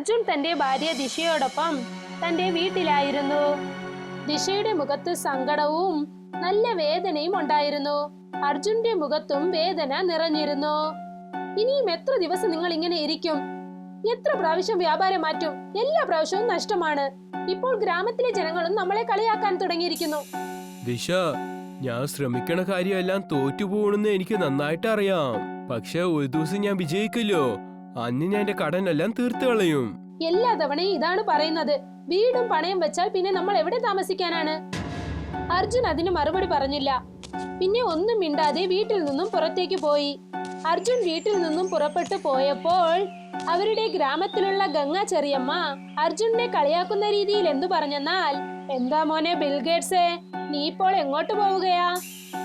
അർജുൻ തന്റെ ഭാര്യ ദിശയോടൊപ്പം തന്റെ വീട്ടിലായിരുന്നു. ദിശയുടെ മുഖത്ത് സങ്കടവും നല്ല വേദനയും ഉണ്ടായിരുന്നു. അർജുന്റെ മുഖത്തും വേദന നിറഞ്ഞിരുന്നു. ഇനിയും എത്ര ദിവസം നിങ്ങൾ ഇങ്ങനെ ഇരിക്കും? എത്ര പ്രാവശ്യം വ്യാപാരം മാറ്റും? എല്ലാ പ്രാവശ്യവും നഷ്ടമാണ്. ഇപ്പോൾ ഗ്രാമത്തിലെ ജനങ്ങളും നമ്മളെ കളിയാക്കാൻ തുടങ്ങിയിരിക്കുന്നു. ദിശ, ഞാൻ ശ്രമിക്കണ കാര്യമെല്ലാം തോറ്റുപോകണമെന്ന് എനിക്ക് നന്നായിട്ട് അറിയാം. പക്ഷെ ഒരു ദിവസം ഞാൻ വിജയിക്കല്ലോ. അന്ന് ഞാൻ എന്റെ കടനെല്ലാം തീർത്തു കളയും. എല്ലാ തവണയും ഇതാണ് പറയുന്നത്. വീടും പണയം വെച്ചാൽ പിന്നെ നമ്മൾ എവിടെ താമസിക്കാനാണ്? അർജുൻ അതിന് മറുപടി പറഞ്ഞില്ല. പിന്നെ ഒന്നും മിണ്ടാതെ വീട്ടിൽ നിന്നും പുറത്തേക്ക് പോയി. അർജുൻ വീട്ടിൽ നിന്നും പുറപ്പെട്ടു പോയപ്പോൾ അവരുടെ ഗ്രാമത്തിലുള്ള ഗംഗ ചെറിയമ്മ അർജുനെ കളിയാക്കുന്ന രീതിയിൽ എന്തു പറഞ്ഞെന്നാൽ, എന്താ മോനെ ബിൽഗേറ്റ്സേ, നീ ഇപ്പോൾ എങ്ങോട്ട് പോവുകയാ?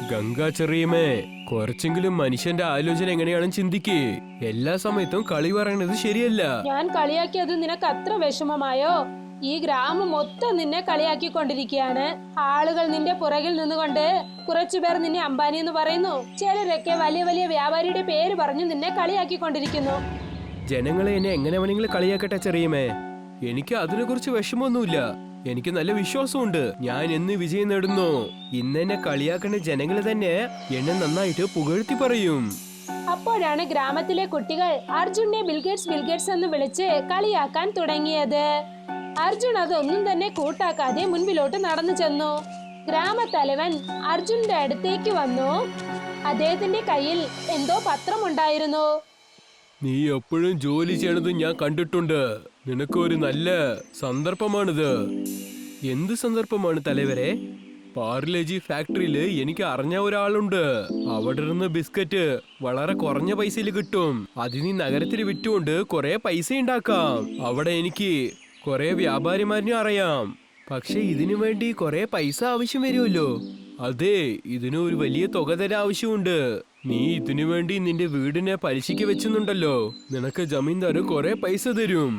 ഗംഗാ ചെറിയമേ, കുറച്ചെങ്കിലും മനുഷ്യന്റെ ആലോചന എങ്ങനെയാണെന്ന് ചിന്തിക്കേ. എല്ലാ സമയത്തും കളി പറയണത് ശരിയല്ല. ഞാൻ കളിയാക്കിയത് നിനക്ക് അത്ര വിഷമമായോ? ഈ ഗ്രാമം മൊത്തം നിന്നെ കളിയാക്കിക്കൊണ്ടിരിക്കുകയാണ്. ആളുകൾ നിന്റെ പുറകിൽ നിന്നുകൊണ്ട് കുറച്ചുപേർ നിന്നെ അംബാനി എന്ന് പറയുന്നു. ചിലരൊക്കെ വലിയ വലിയ വ്യാപാരിയുടെ പേര് പറഞ്ഞു നിന്നെ കളിയാക്കിക്കൊണ്ടിരിക്കുന്നു. ജനങ്ങളെ എന്നെ എങ്ങനെ വേണമെങ്കിലും കളിയാക്കട്ടെ ചെറിയമേ. എനിക്ക് അതിനെ കുറിച്ച് വിഷമമൊന്നുമില്ല. എനിക്ക് നല്ല വിശ്വാസമുണ്ട്. ഞാൻ എന്ന് വിജയം നേടുന്നു. ഇന്ന് എന്നെ കളിയാക്കേണ്ട ജനങ്ങള് തന്നെ എന്നെ നന്നായിട്ട് പുകഴ്ത്തി പറയും. അപ്പോഴാണ് ഗ്രാമത്തിലെ കുട്ടികൾ അർജുനെ ബിൽഗേറ്റ്സ് എന്ന് വിളിച്ച് കളിയാക്കാൻ തുടങ്ങിയത്. അർജുൻ അതൊന്നും തന്നെ കൂട്ടാക്കാതെ മുൻപിലോട്ട് നടന്നു ചെന്നു. ഗ്രാമത്തലവൻ അർജുന്റെ അടുത്തേക്ക് വന്നു. അദ്ദേഹത്തിന്റെ കയ്യിൽ എന്തോ പത്രമുണ്ടായിരുന്നു. നീ എപ്പോഴും ജോലി ചെയ്യണത് ഞാൻ കണ്ടിട്ടുണ്ട്. നിനക്കൊരു നല്ല സന്ദർഭമാണിത്. എന്ത് സന്ദർഭമാണ് തലവരെ? പാർലേജി ഫാക്ടറിയില് എനിക്ക് അറിഞ്ഞ ഒരാളുണ്ട്. അവിടെ നിന്ന് ബിസ്ക്കറ്റ് വളരെ കുറഞ്ഞ പൈസയിൽ കിട്ടും. അത് നീ നഗരത്തിൽ വിറ്റുകൊണ്ട് കുറെ പൈസ ഉണ്ടാക്കാം. അവിടെ എനിക്ക് കുറെ വ്യാപാരിമാരിനെ അറിയാം. പക്ഷെ ഇതിനു വേണ്ടി കുറെ പൈസ ആവശ്യം വരുമല്ലോ. അതെ, ഇതിന് ഒരു വലിയ തുക തരാൻ ആവശ്യമുണ്ട്. നീ ഇതിനു വേണ്ടി നിന്റെ വീടിനെ പലിശയ്ക്ക് വെച്ചുണ്ടല്ലോ. നിനക്ക് ജമീന്ദാർ കുറെ പൈസ തരും.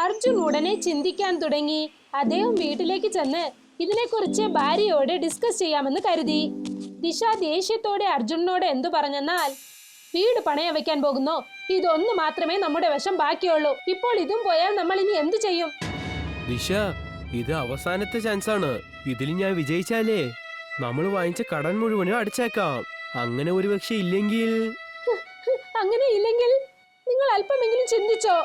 അർജുൻ ഉടനെ ചിന്തിക്കാൻ തുടങ്ങി. അദ്ദേഹം വീട്ടിലേക്ക് ചെന്ന് ഇതിനെക്കുറിച്ച് ഭാര്യയോട് ഡിസ്കസ് ചെയ്യാമെന്ന് കരുതി. ദിശ ദേഷ്യത്തോടെ അർജുനോട് എന്തു പറഞ്ഞെന്നാൽ, വീട് പണയം വെക്കാൻ പോകുന്നു. ഇതൊന്നു മാത്രമേ നമ്മുടെ വശം ബാക്കിയുള്ളൂ. ഇപ്പോൾ ഇതും പോയാൽ നമ്മൾ ഇനി എന്തു ചെയ്യും? ദിശ, ഇത് അവസാനത്തെ ചാൻസ് ആണ്. ഇതിൽ ഞാൻ വിജയിച്ചാലേ നമ്മൾ വാങ്ങിച്ച കടൻ മുഴുവനും അടച്ചേക്കാം. അങ്ങനെ ഒരു പക്ഷെ ഇല്ലെങ്കിൽ നിങ്ങൾ അല്പമെങ്കിലും ചിന്തിച്ചോ?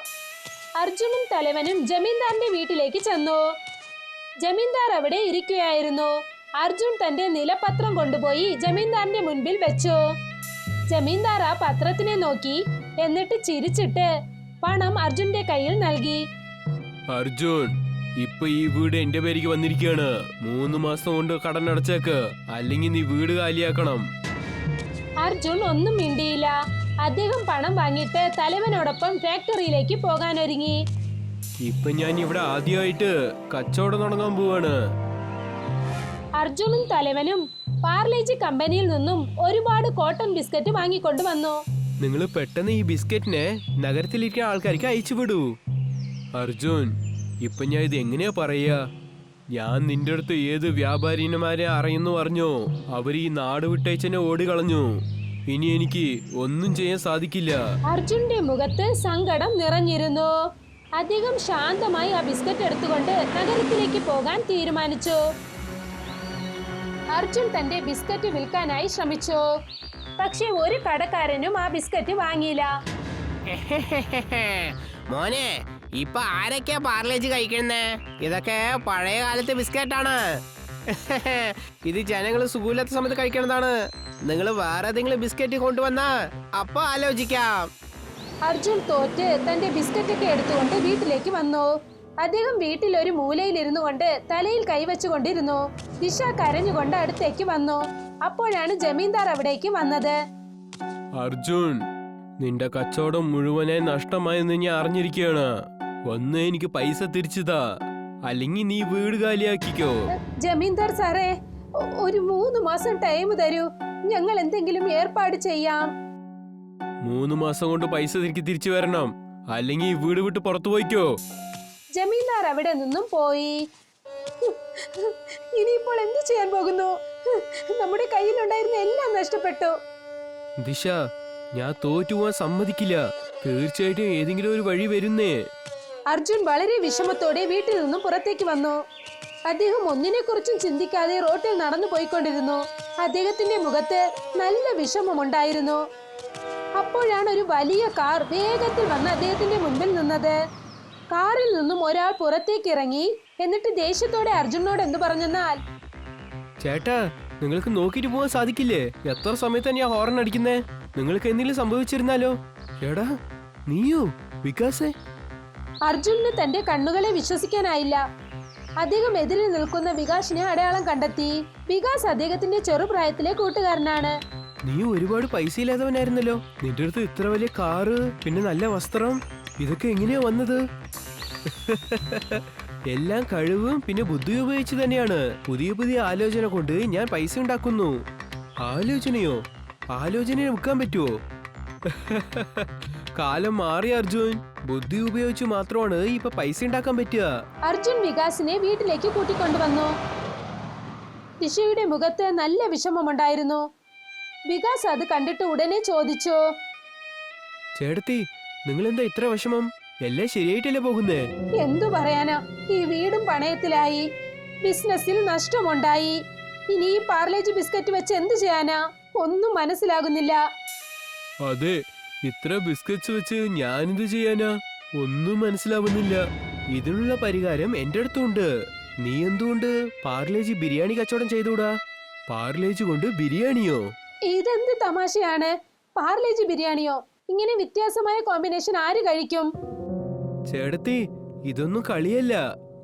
അർജുനും തലവനും ജമീന്ദാറിന്റെ വീട്ടിലേക്ക് ചെന്നു. ജമീന്ദാർ അവിടെ ഇരിക്കുകയായിരുന്നു. അർജുൻ തന്റെ നിലപത്രം കൊണ്ടുപോയി ജമീന്ദാറിന്റെ മുൻപിൽ വെച്ചു. ജമീന്ദാർ ആ പത്രത്തിനെ നോക്കി, എന്നിട്ട് ചിരിച്ചിട്ട് പണം അർജുന്റെ കയ്യിൽ നൽകി. അർജുൻ, ഇപ്പൊ ഈ വീട് എന്റെ പേരിക്ക് വന്നിരിക്കുകയാണ്. 3 മാസം കൊണ്ട് കടൻ അടച്ചേക്ക്, അല്ലെങ്കിൽ നീ വീട് കാലിയാക്കണം. അർജുൻ ഒന്നും മിണ്ടിയില്ല. അദ്ദേഹം പണം വാങ്ങിയിട്ട് തലവനോടൊപ്പം ഫാക്ടറിയിലേക്ക് പോകാൻ ഒരുങ്ങി. ഇപ്പൊ ഞാൻ ഇവിടെ ആദ്യമായിട്ട് കച്ചവടം തുടങ്ങാൻ പോവാണ്. അർജുനും തലവനും പാർലേജി കമ്പനിയിൽ നിന്നും ഒരുപാട് കോട്ടൺ ബിസ്ക്കറ്റ് വാങ്ങിക്കൊണ്ടു വന്നു. നിങ്ങൾ പെട്ടെന്ന് ഈ ബിസ്ക്കറ്റിനെ നഗരത്തിലിരിക്കുന്ന ആൾക്കാർക്ക് അയച്ചു വിടൂ. അർജുൻ, ഇപ്പൊ ഞാൻ ഇത് എങ്ങനെയാ പറയാ? ഞാൻ നിന്റെ അടുത്ത് ഏത് വ്യാപാരിമാരെ അറിയുന്നു പറഞ്ഞോ, അവര് ഈ നാട് വിട്ടയച്ചെന്നെ ഓടികളഞ്ഞു. ഇനി എനിക്ക് ഒന്നും ചെയ്യാൻ സാധിക്കില്ല. അർജുന്റെ മുഖത്ത് സങ്കടം നിറഞ്ഞിരുന്നു. അദ്ദേഹം ശാന്തമായി ആ ബിസ്ക്കറ്റ് എടുത്തുകൊണ്ട് നഗരത്തിലേക്ക് പോകാൻ തീരുമാനിച്ചു. അർജുൻ തന്റെ ബിസ്ക്കറ്റ് വിൽക്കാനായി ശ്രമിച്ചു. പക്ഷെ ഒരു കടക്കാരനും ആ ബിസ്ക്കറ്റ് വാങ്ങിയില്ല. മോനെ, ഇപ്പൊ ആരൊക്കെയാ പാർലേജ് കഴിക്കുന്നേ? ഇതൊക്കെ പഴയ കാലത്തെ ബിസ്ക്കറ്റാണ്. ഇത് ജനങ്ങള് സുഖമില്ലാത്ത സമയത്ത് കഴിക്കുന്നതാണ്. നിങ്ങൾ വേറെ ഏതെങ്കിലും ബിസ്ക്കറ്റ് കൊണ്ടുവന്നാ അപ്പൊ ആലോചിക്കാം. അർജുൻ തോറ്റ് തന്റെ ബിസ്ക്കറ്റൊക്കെ എടുത്തുകൊണ്ട് വീട്ടിലേക്ക് വന്നു. അദ്ദേഹം വീട്ടിൽ ഒരു മൂലയിൽ ഇരുന്നു കൊണ്ട് തലയിൽ കൈവച്ചുകൊണ്ടിരുന്നു. ദിശ കരഞ്ഞുകൊണ്ട് അടുത്തേക്ക് വന്നു. അപ്പോഴാണ് ജമീന്ദാർ അവിടേക്ക് വന്നത്. അർജുൻ, നിന്റെ കച്ചവടം മുഴുവനായി നഷ്ടമായെന്ന് ഞാൻ അറിഞ്ഞിരിക്കുകയാണ്. ഒന്ന് എനിക്ക് പൈസ തിരിച്ചുതാ, അല്ലെങ്കിൽ നീ വീട് കാലിയാക്കിക്കോ. ജമീന്ദാർ സാറേ, ഒരു 3 മാസം ടൈം തരൂ. ഞങ്ങൾ എന്തെങ്കിലും ഏർപ്പാട് ചെയ്യാം. 3 മാസം കൊണ്ട് പൈസ തിരിച്ചു വരണം, അല്ലെങ്കിൽ ഈ വീട് വിട്ട് പുറത്തു പോയിക്കോ. ജമീന്ദാർ അവിടെ നിന്നും പോയി. ഇനിയിപ്പോൾ എന്ത് ചെയ്യാൻ പോകുന്നു? നമ്മുടെ കയ്യിലുണ്ടായിരുന്ന എല്ലാം നഷ്ടപ്പെട്ടു. ദിശ, ഞാൻ തോറ്റുപോവാൻ സമ്മതിക്കില്ല. തീർച്ചയായിട്ടും ഏതെങ്കിലും ഒരു വഴി വരുന്നേ. അർജുൻ വളരെ വിഷമത്തോടെ വീട്ടിൽ നിന്നും പുറത്തേക്ക് വന്നു. അദ്ദേഹം ഒന്നിനെക്കുറിച്ചും ചിന്തിക്കാതെ റോട്ടിൽ നടന്നു പോയിക്കൊണ്ടിരുന്നു. അദ്ദേഹത്തിന്റെ മുഖത്ത് നല്ല വിഷമമുണ്ടായിരുന്നു. അപ്പോഴാണ് ഒരു വലിയ കാർ വേഗത്തിൽ വന്ന് അദ്ദേഹത്തിന്റെ മുൻപിൽ നിന്നത്. കാറിൽ നിന്നും ഒരാൾ പുറത്തേക്ക് ഇറങ്ങി. എന്നിട്ട് ദേഷ്യത്തോടെ അർജുനോട് എന്തു പറഞ്ഞെന്നാൽ, ചേട്ടാ, നിങ്ങൾക്ക് നോക്കിട്ട് പോകാൻ സാധിക്കില്ലേ? എത്ര സമയത്ത് തന്നെയാ ഹോറൺ അടിക്കുന്നേ? നിങ്ങൾക്ക് എന്തെങ്കിലും സംഭവിച്ചിരുന്നാലോ? എടാ, നീയോ വികാസേ? അർജുനന് തന്റെ കണ്ണുകളെ വിശ്വസിക്കാനായില്ല. അദ്ദേഹം എതിരിൽ നിൽക്കുന്ന വികാസിനെ അടയാളം കണ്ടെത്തി. വികാസ് അദ്ദേഹത്തിന്റെ ചെറുപ്രായത്തിലെ കൂട്ടുകാരനാണ്. നീ ഒരുപാട് പൈസ ഇല്ലാത്തവനായിരുന്നല്ലോ. നിന്റെ അടുത്ത് ഇത്ര വലിയ കാറ്, പിന്നെ നല്ല വസ്ത്രം, ഇതൊക്കെ എങ്ങനെയാ വന്നത്? എല്ലാം കഴിവും പിന്നെ ബുദ്ധി ഉപയോഗിച്ച് തന്നെയാണ്. പുതിയ പുതിയ ആലോചന കൊണ്ട് ഞാൻ പൈസ ഉണ്ടാക്കുന്നു. ആലോചനയോ? ആലോചനയെ വിൽക്കാൻ പറ്റുമോ? കാലം മാറി അർജുൻ. ബുദ്ധി ഉപയോഗിച്ച് മാത്രമാണ് ഇപ്പൊ പൈസ ഉണ്ടാക്കാൻ പറ്റുക. അർജുൻ വികാസിനെ വീട്ടിലേക്ക് കൂട്ടിക്കൊണ്ടുവന്നു. ദിശയുടെ മുഖത്ത് നല്ല വിഷമമുണ്ടായിരുന്നു. വികാസ് അത് കണ്ടിട്ട് ഉടനെ ചോദിച്ചു, ചേട്ടത്തി, നിങ്ങൾ എന്താ ഇത്ര വിഷമം? എല്ലാം ശരിയായിട്ടല്ലേ പോകുന്നേ? എന്തു പറയാനാ, ഈ വീടും പണയത്തിലായി, ബിസിനസ്സിൽ നഷ്ടമുണ്ടായി. ഇനി ഈ പാർലേജി ബിസ്ക്കറ്റ് വെച്ച് എന്തു ചെയ്യാനാ? ഒന്നും മനസ്സിലാകുന്നില്ല. അതെ, ഇത്ര ബിസ്ക്കറ്റ്സ് വെച്ച് ഞാനെന്ത് ചെയ്യാനാ? ഒന്നും മനസ്സിലാവുന്നില്ല. ഇതിനുള്ള പരിഹാരം എന്റെ അടുത്തുണ്ട്. നീ എന്തുകൊണ്ട് പാർലേജി ബിരിയാണി കച്ചവടം ചെയ്തൂടാ? പാർലേജി കൊണ്ട് ബിരിയാണിയോ? ഇതെന്ത് തമാശയാണ്? പാർലേജി ബിരിയാണിയോ? ഇങ്ങനെ വ്യത്യാസമായ കോമ്പിനേഷൻ ആര് കഴിക്കും? ചേട്ടത്തി, ഇതൊന്നും കളിയല്ല.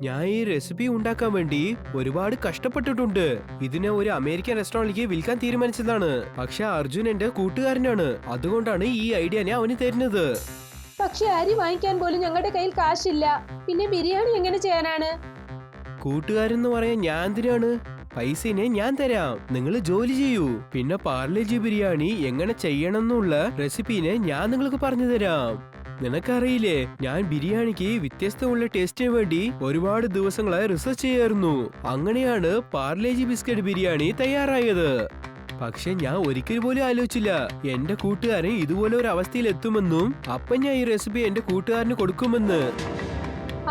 ഞാൻ ഈ റെസിപ്പി ഉണ്ടാക്കാൻ വേണ്ടി ഒരുപാട് കഷ്ടപ്പെട്ടിട്ടുണ്ട്. ഇതിനെ ഒരു അമേരിക്കൻ റെസ്റ്റോറന്റിലേക്ക് വിൽക്കാൻ തീരുമാനിച്ചതാണ്. പക്ഷെ അർജുൻ എന്റെ കൂട്ടുകാരനാണ്. അതുകൊണ്ടാണ് ഈ ഐഡിയ ഞാൻ അവന് തരുന്നത്. പക്ഷെ അരി വാങ്ങിക്കാൻ പോലും ഞങ്ങളുടെ കയ്യിൽ കാശില്ല. പിന്നെ ബിരിയാണി എങ്ങനെ ചെയ്യാനാണ്? കൂട്ടുകാരെന്ന് പറയാൻ ഞാൻ എന്തിനാണ്? പൈസനെ ഞാൻ തരാം. നിങ്ങൾ ജോലി ചെയ്യൂ. പിന്നെ പാർലേജി ബിരിയാണി എങ്ങനെ ചെയ്യണം എന്നുള്ള റെസിപ്പിനെ ഞാൻ നിങ്ങൾക്ക് പറഞ്ഞു തരാം. നിനക്കറിയില്ലേ, ഞാൻ ബിരിയാണിക്ക് വ്യത്യസ്തമുള്ള ടേസ്റ്റിന് വേണ്ടി ഒരുപാട് ദിവസങ്ങളായി റിസർച്ച് ചെയ്യായിരുന്നു. അങ്ങനെയാണ് പാർലേജി ബിസ്ക്കറ്റ് ബിരിയാണി തയ്യാറായത്. പക്ഷെ ഞാൻ ഒരിക്കൽ പോലും ആലോചിച്ചില്ല എന്റെ കൂട്ടുകാരൻ ഇതുപോലെ ഒരു അവസ്ഥയിൽ എത്തുമെന്നും അപ്പം ഞാൻ ഈ റെസിപ്പി എന്റെ കൂട്ടുകാരന് കൊടുക്കുമെന്ന്.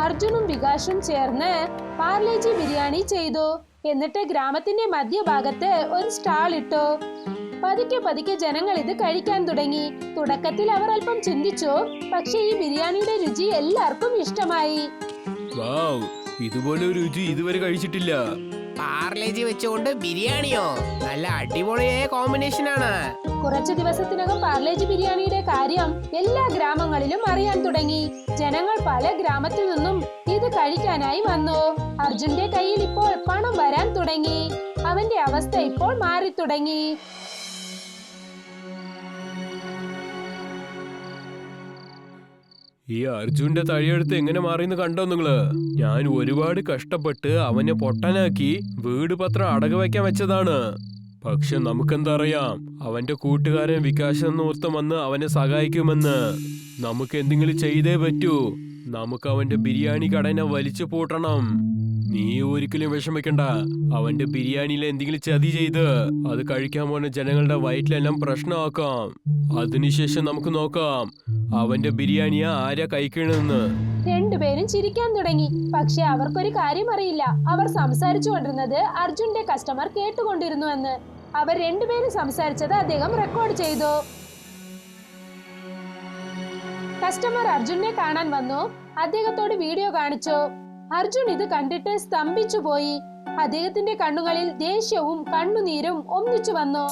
അർജുനും വികാസും ചേർന്ന് പാർലേജി ബിരിയാണി ചെയ്തു. എന്നിട്ട് ഗ്രാമത്തിന്റെ മധ്യഭാഗത്ത് ഒരു സ്റ്റാൾ ഇട്ടു. പതുക്കെ പതുക്കെ ജനങ്ങൾ ഇത് കഴിക്കാൻ തുടങ്ങി. തുടക്കത്തിൽ അവർ അല്പം ചിന്തിച്ചു, പക്ഷെ ഈ ബിരിയാണിയുടെ രുചി എല്ലാവർക്കും ഇഷ്ടമായി. വാവ്, ഇതുപോലെ ഒരു രുചി ഇതുവരെ കഴിച്ചിട്ടില്ല. പാർലേജി വെച്ചുകൊണ്ട് ബിരിയാണിയോ? നല്ല അടിപൊളിയായ കോമ്പിനേഷൻ ആണ്. കുറച്ചു ദിവസത്തിനകം പാർലേജി ബിരിയാണിയുടെ കാര്യം എല്ലാ ഗ്രാമങ്ങളിലും അറിയാൻ തുടങ്ങി. ജനങ്ങൾ പല ഗ്രാമത്തിൽ നിന്നും ഇത് കഴിക്കാനായി വന്നു. അർജുന്റെ കയ്യിൽ ഇപ്പോൾ പണം വരാൻ തുടങ്ങി. അവന്റെ അവസ്ഥ ഇപ്പോൾ മാറി തുടങ്ങി. ഈ അർജുന്റെ തടിയെടുത്ത് എങ്ങനെ മാറിയെന്ന് കണ്ടോ നിങ്ങള്? ഞാൻ ഒരുപാട് കഷ്ടപ്പെട്ട് അവനെ പൊട്ടനാക്കി വീട് പത്രം അടക വയ്ക്കാൻ വെച്ചതാണ്. പക്ഷെ നമുക്കെന്താ അറിയാം, അവന്റെ കൂട്ടുകാരൻ വികാസ് എന്ന ഓർത്തം വന്ന് അവനെ സഹായിക്കുമെന്ന്. നമുക്ക് എന്തെങ്കിലും ചെയ്തേ പറ്റൂ. നമുക്ക് അവന്റെ ബിരിയാണി കടനെ വലിച്ചു പൂട്ടണം. നീ ഒരിക്കലും വിഷമിക്കണ്ട. അവന്റെ ബിരിയാണിയിൽ എന്തെങ്കിലും ചതി ചെയ്ത് അത് കഴിക്കാൻ പോകുന്ന ജനങ്ങളുടെ വയറ്റിലെല്ലാം പ്രശ്നമാക്കാം. അതിനുശേഷം നമുക്ക് നോക്കാം അവന്റെ ബിരിയാണിയ ആരാ കഴിക്കണെന്ന്. രണ്ടുപേരും ചിരിക്കാൻ തുടങ്ങി. പക്ഷെ അവർക്കൊരു കാര്യം അറിയില്ല. അവർ സംസാരിച്ചു കൊണ്ടിരുന്നത് അർജുന്റെ കസ്റ്റമർ കേട്ടുകൊണ്ടിരുന്നു എന്ന്. അവർ രണ്ടുപേരും സംസാരിച്ചത് അദ്ദേഹം റെക്കോർഡ് ചെയ്തു. കസ്റ്റമർ അർജുനെ കാണാൻ വന്നു. അദ്ദേഹത്തോട് വീഡിയോ കാണിച്ചു. അർജുൻ ഇത് കണ്ടിട്ട് സ്തംഭിച്ചു പോയി. അദ്ദേഹത്തിന്റെ കണ്ണുകളിൽ ദേഷ്യവും കണ്ണുനീരും ഒന്നിച്ചു വന്നു.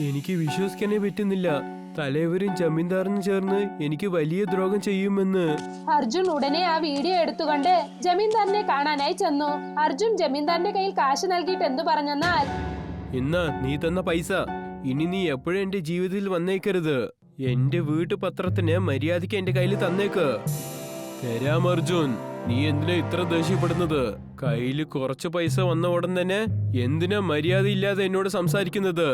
എനിക്ക് വിശ്വസിക്കാനേ പറ്റുന്നില്ല. തലവരും ജമീന്ദാറും ചേർന്ന് എനിക്ക് വലിയ ദ്രോഹം ചെയ്യുമെന്ന്. അർജുൻ ഉടനെ ആ വീഡിയോ എടുത്തുകൊണ്ട് ജമീന്ദാറിനെ കാണാനായി ചെന്നു. അർജുൻ ജമീന്ദാറിന്റെ കയ്യിൽ കാശ് നൽകിയിട്ട് എന്തു പറഞ്ഞെന്നാൽ, ഇന്ന് നീ തന്ന പൈസ ഇനി നീ എപ്പോഴും എന്റെ ജീവിതത്തിൽ വന്നേക്കരുത്. എന്റെ വീട്ടു പത്രത്തിന് മര്യാദയ്ക്ക് എന്റെ കയ്യിൽ തന്നേക്ക്. തരാം അർജുൻ. നീ എന്തിനാ ഇത്ര ദേഷ്യപ്പെടുന്നത്? കയ്യില് കുറച്ച് പൈസ വന്ന ഉടൻ തന്നെ എന്തിനാ മര്യാദ ഇല്ലാതെ എന്നോട് സംസാരിക്കുന്നത്?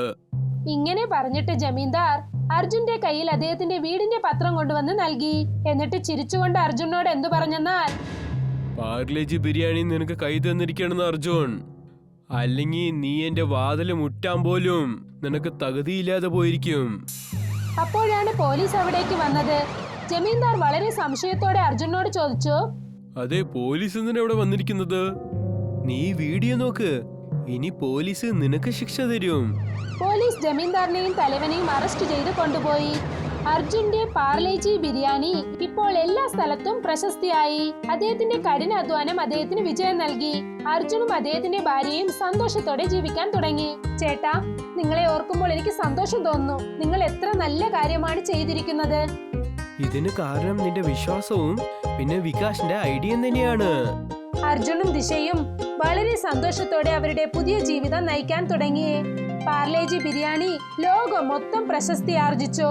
ഇങ്ങനെ പറഞ്ഞിട്ട് ജമീന്ദാർ അർജുന്റെ കയ്യിൽ അദ്ദേഹത്തിന്റെ വീടിന്റെ പത്രം കൊണ്ടുവന്ന് നൽകി. എന്നിട്ട് ചിരിച്ചുകൊണ്ട് അർജുനോട് എന്തു പറഞ്ഞെന്നാൽ, പാർലേജി ബിരിയാണി നിനക്ക് കൈ തന്നിരിക്കണെന്ന് അർജുൻ. അല്ലെങ്കിൽ നീ എന്റെ വാതില് മുട്ടാൻ പോലും നിനക്ക് തകുതിയില്ലാതെ പോയിരിക്കും. അപ്പോഴാണ് പോലീസ് അവിടേക്ക് വന്നത്. ജമീന്ദാർ വളരെ സംശയത്തോടെ അർജുനോട് ചോദിച്ചു. അതെ, പോലീസ് എന്തിനാ ഇവിടെ വന്നിരിക്കുന്നത്? നീ വീഡിയോ നോക്ക്, ഇനി പോലീസ് നിനക്ക് ശിക്ഷ തരും. പോലീസ് ജമീന്ദാറിനെയും തലവനെയും അറസ്റ്റ് ചെയ്ത് കൊണ്ടുപോയി. അർജുന്റെ പാർലേജി ബിരിയാണി ഇപ്പോൾ എല്ലാ സ്ഥലത്തും പ്രശസ്തിയായി. അദ്ദേഹത്തിന്റെ കഠിനാധ്വാനം അദ്ദേഹത്തിന് വിജയം നൽകി. അർജുനും അദ്ദേഹത്തിന്റെ ഭാര്യയും സന്തോഷത്തോടെ ജീവിക്കാൻ തുടങ്ങി. ചേട്ടാ, നിങ്ങളെ ഓർക്കുമ്പോൾ എനിക്ക് സന്തോഷം തോന്നുന്നു. നിങ്ങൾ എത്ര നല്ല കാര്യമാണ് ചെയ്തിരിക്കുന്നത്. ഇതിന് കാരണം നിന്റെ വിശ്വാസവും പിന്നെ വികാസിന്റെ ഐഡിയയും തന്നെയാണ്. അർജുനും ദിശയും വളരെ സന്തോഷത്തോടെ അവരുടെ പുതിയ ജീവിതം നയിക്കാൻ തുടങ്ങി. പാർലേജി ബിരിയാണി ലോകം മൊത്തം പ്രശസ്തി ആർജിച്ചു.